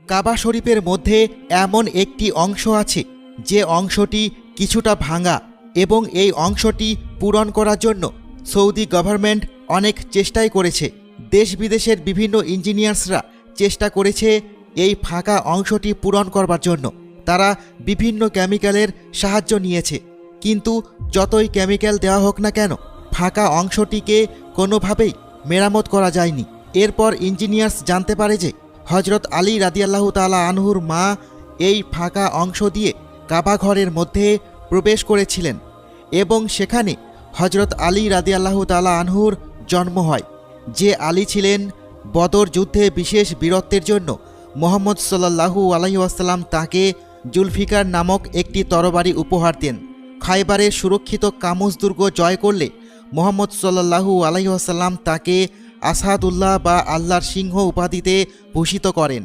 কাবা শরীফের মধ্যে এমন একটি অংশ আছে যে অংশটি কিছুটা ভাঙা, এবং এই অংশটি পূরণ করার জন্য সৌদি গভর্নমেন্ট অনেক চেষ্টাই করেছে। দেশ বিদেশের বিভিন্ন ইঞ্জিনিয়ার্সরা চেষ্টা করেছে এই ফাঁকা অংশটি পূরণ করবার জন্য। তারা বিভিন্ন কেমিক্যালের সাহায্য নিয়েছে, কিন্তু যতই কেমিক্যাল দেওয়া হোক না কেন ফাঁকা অংশটিকে কোনোভাবেই মেরামত করা যায়নি। এরপর ইঞ্জিনিয়ার্স জানতে পারে যে হজরত আলী রাদিয়াল্লাহু তাআলা আনহুর মা এই ফাঁকা অংশ দিয়ে কাবা ঘরের মধ্যে প্রবেশ করেছিলেন, এবং সেখানে হজরত আলী রাদিয়াল্লাহু তাআলা আনহুর জন্ম হয়, যে আলী ছিলেন বদর যুদ্ধে বিশেষ বীরত্বের জন্য মুহাম্মদ সাল্লাল্লাহু আলাইহি ওয়াসাল্লাম তাকে জুলফিকার নামক একটি তরবারি উপহার দেন। খায়বারের সুরক্ষিত কামুজ দুর্গ জয় করলে মুহাম্মদ সাল্লাল্লাহু আলাইহি ওয়াসাল্লাম তাকে আসাদুল্লাহ বা আল্লাহর সিংহ উপাধিতে ভূষিত করেন।